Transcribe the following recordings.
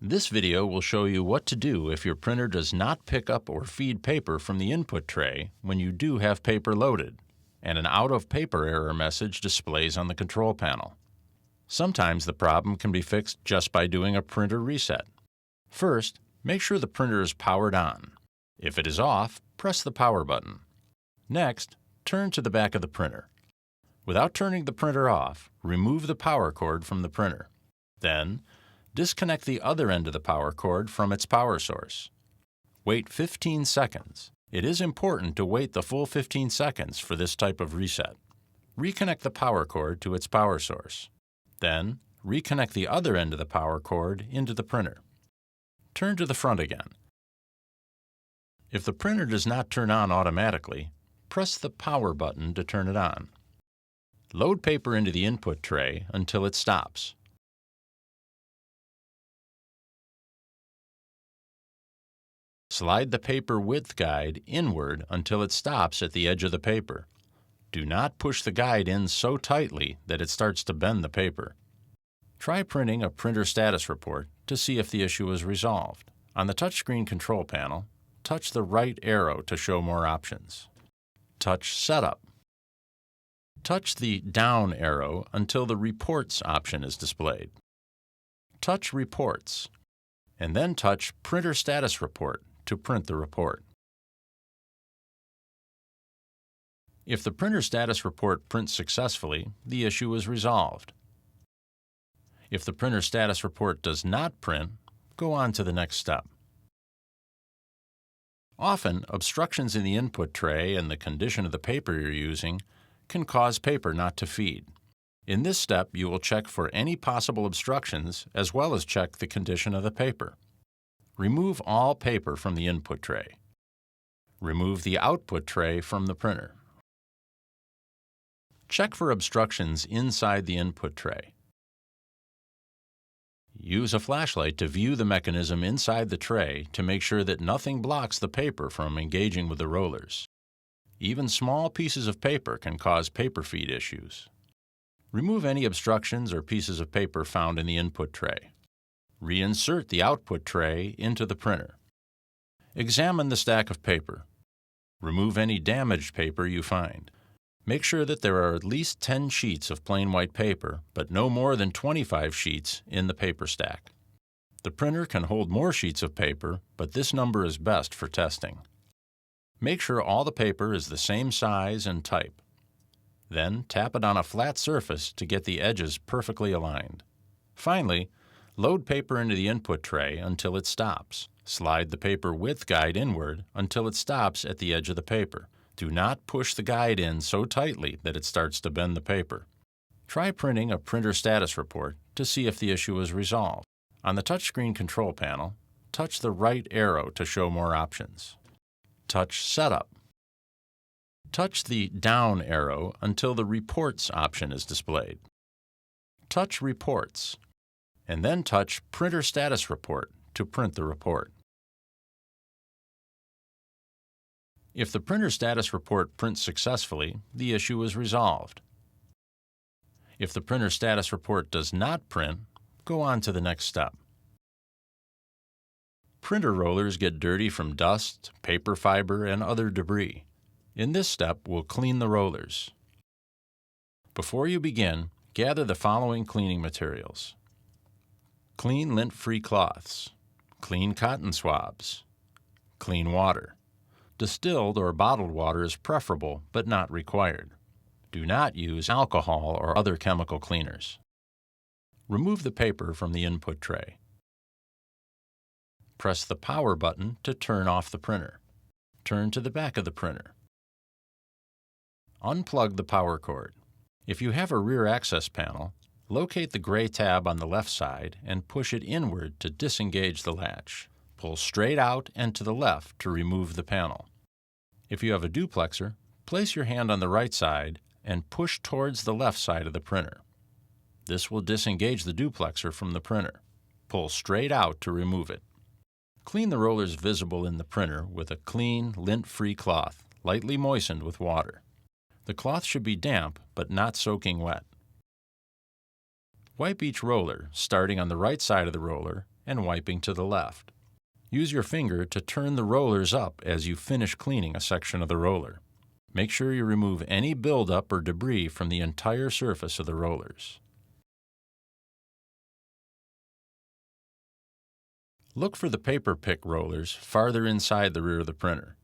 This video will show you what to do if your printer does not pick up or feed paper from the input tray when you do have paper loaded, and an out of paper error message displays on the control panel. Sometimes the problem can be fixed just by doing a printer reset. First, make sure the printer is powered on. If it is off, press the power button. Next, turn to the back of the printer. Without turning the printer off, remove the power cord from the printer. Then, disconnect the other end of the power cord from its power source. Wait 15 seconds. It is important to wait the full 15 seconds for this type of reset. Reconnect the power cord to its power source. Then, reconnect the other end of the power cord into the printer. Turn to the front again. If the printer does not turn on automatically, press the power button to turn it on. Load paper into the input tray until it stops. Slide the paper width guide inward until it stops at the edge of the paper. Do not push the guide in so tightly that it starts to bend the paper. Try printing a printer status report to see if the issue is resolved. On the touchscreen control panel, touch the right arrow to show more options. Touch Setup. Touch the down arrow until the Reports option is displayed. Touch Reports, and then touch Printer Status Report to print the report. If the printer status report prints successfully, the issue is resolved. If the printer status report does not print, go on to the next step. Often, obstructions in the input tray and the condition of the paper you're using can cause paper not to feed. In this step, you will check for any possible obstructions as well as check the condition of the paper. Remove all paper from the input tray. Remove the output tray from the printer. Check for obstructions inside the input tray. Use a flashlight to view the mechanism inside the tray to make sure that nothing blocks the paper from engaging with the rollers. Even small pieces of paper can cause paper feed issues. Remove any obstructions or pieces of paper found in the input tray. Reinsert the output tray into the printer. Examine the stack of paper. Remove any damaged paper you find. Make sure that there are at least 10 sheets of plain white paper, but no more than 25 sheets in the paper stack. The printer can hold more sheets of paper, but this number is best for testing. Make sure all the paper is the same size and type. Then tap it on a flat surface to get the edges perfectly aligned. Finally, load paper into the input tray until it stops. Slide the paper width guide inward until it stops at the edge of the paper. Do not push the guide in so tightly that it starts to bend the paper. Try printing a printer status report to see if the issue is resolved. On the touchscreen control panel, touch the right arrow to show more options. Touch Setup. Touch the down arrow until the Reports option is displayed. Touch Reports, and then touch Printer Status Report to print the report. If the printer status report prints successfully, the issue is resolved. If the printer status report does not print, go on to the next step. Printer rollers get dirty from dust, paper fiber, and other debris. In this step, we'll clean the rollers. Before you begin, gather the following cleaning materials: clean lint-free cloths, clean cotton swabs, clean water. Distilled or bottled water is preferable but not required. Do not use alcohol or other chemical cleaners. Remove the paper from the input tray. Press the power button to turn off the printer. Turn to the back of the printer. Unplug the power cord. If you have a rear access panel, locate the gray tab on the left side and push it inward to disengage the latch. Pull straight out and to the left to remove the panel. If you have a duplexer, place your hand on the right side and push towards the left side of the printer. This will disengage the duplexer from the printer. Pull straight out to remove it. Clean the rollers visible in the printer with a clean, lint-free cloth, lightly moistened with water. The cloth should be damp but not soaking wet. Wipe each roller, starting on the right side of the roller and wiping to the left. Use your finger to turn the rollers up as you finish cleaning a section of the roller. Make sure you remove any buildup or debris from the entire surface of the rollers. Look for the paper pick rollers farther inside the rear of the printer.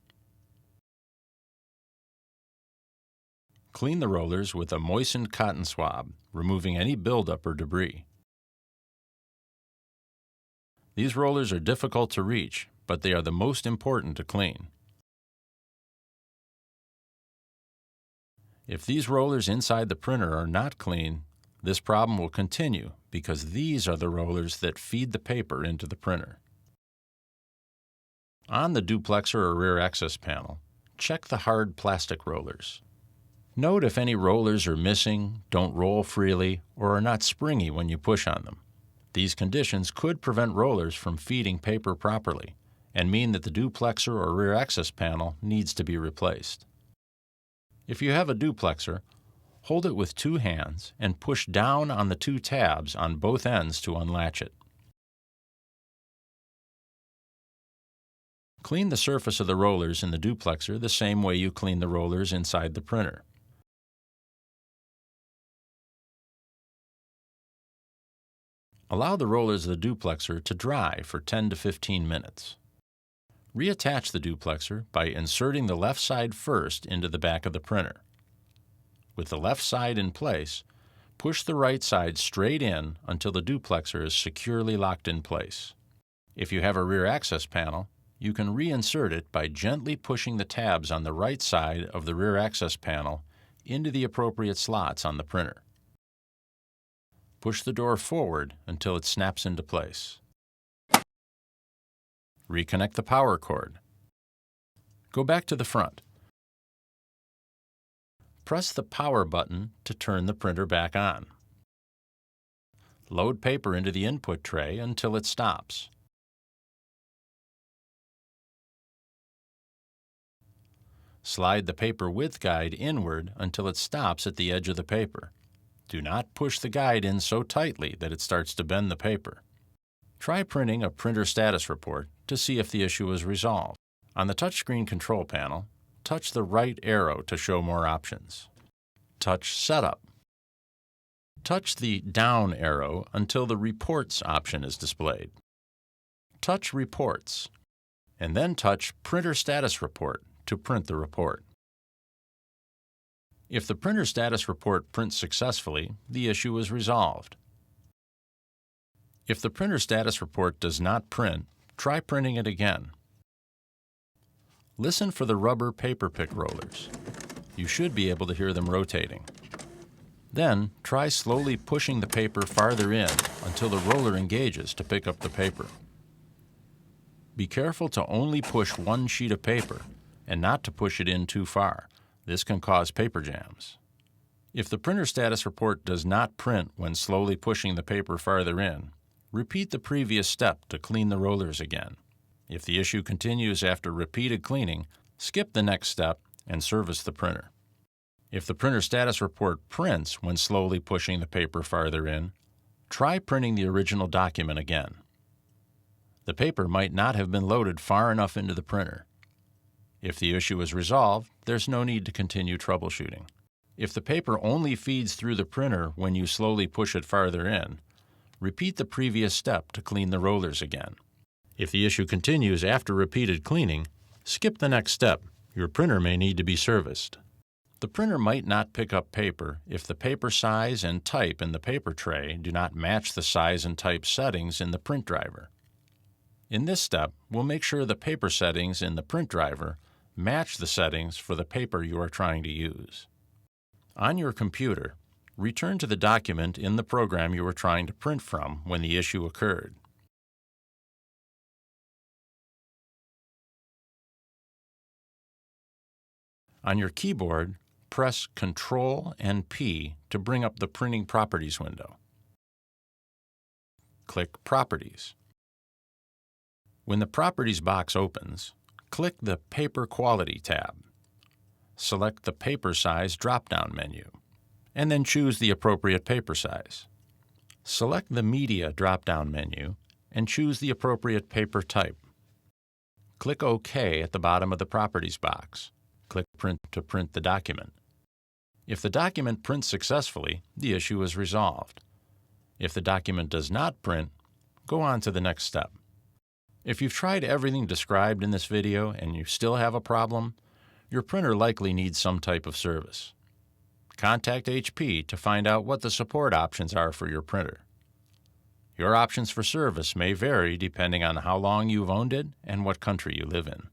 Clean the rollers with a moistened cotton swab, removing any buildup or debris. These rollers are difficult to reach, but they are the most important to clean. If these rollers inside the printer are not clean, this problem will continue because these are the rollers that feed the paper into the printer. On the duplexer or rear access panel, check the hard plastic rollers. Note if any rollers are missing, don't roll freely, or are not springy when you push on them. These conditions could prevent rollers from feeding paper properly and mean that the duplexer or rear access panel needs to be replaced. If you have a duplexer, hold it with two hands and push down on the two tabs on both ends to unlatch it. Clean the surface of the rollers in the duplexer the same way you clean the rollers inside the printer. Allow the rollers of the duplexer to dry for 10 to 15 minutes. Reattach the duplexer by inserting the left side first into the back of the printer. With the left side in place, push the right side straight in until the duplexer is securely locked in place. If you have a rear access panel, you can reinsert it by gently pushing the tabs on the right side of the rear access panel into the appropriate slots on the printer. Push the door forward until it snaps into place. Reconnect the power cord. Go back to the front. Press the power button to turn the printer back on. Load paper into the input tray until it stops. Slide the paper width guide inward until it stops at the edge of the paper. Do not push the guide in so tightly that it starts to bend the paper. Try printing a printer status report to see if the issue is resolved. On the touchscreen control panel, touch the right arrow to show more options. Touch Setup. Touch the down arrow until the Reports option is displayed. Touch Reports, and then touch Printer Status Report to print the report. If the printer status report prints successfully, the issue is resolved. If the printer status report does not print, try printing it again. Listen for the rubber paper pick rollers. You should be able to hear them rotating. Then, try slowly pushing the paper farther in until the roller engages to pick up the paper. Be careful to only push one sheet of paper and not to push it in too far. This can cause paper jams. If the printer status report does not print when slowly pushing the paper farther in, repeat the previous step to clean the rollers again. If the issue continues after repeated cleaning, skip the next step and service the printer. If the printer status report prints when slowly pushing the paper farther in, try printing the original document again. The paper might not have been loaded far enough into the printer. If the issue is resolved, there's no need to continue troubleshooting. If the paper only feeds through the printer when you slowly push it farther in, repeat the previous step to clean the rollers again. If the issue continues after repeated cleaning, skip the next step. Your printer may need to be serviced. The printer might not pick up paper if the paper size and type in the paper tray do not match the size and type settings in the print driver. In this step, we'll make sure the paper settings in the print driver match the settings for the paper you are trying to use. On your computer, return to the document in the program you were trying to print from when the issue occurred. On your keyboard, press Ctrl and P to bring up the Printing Properties window. Click Properties. When the Properties box opens, click the Paper Quality tab. Select the Paper Size drop-down menu, and then choose the appropriate paper size. Select the Media drop-down menu and choose the appropriate paper type. Click OK at the bottom of the Properties box. Click Print to print the document. If the document prints successfully, the issue is resolved. If the document does not print, go on to the next step. If you've tried everything described in this video and you still have a problem, your printer likely needs some type of service. Contact HP to find out what the support options are for your printer. Your options for service may vary depending on how long you've owned it and what country you live in.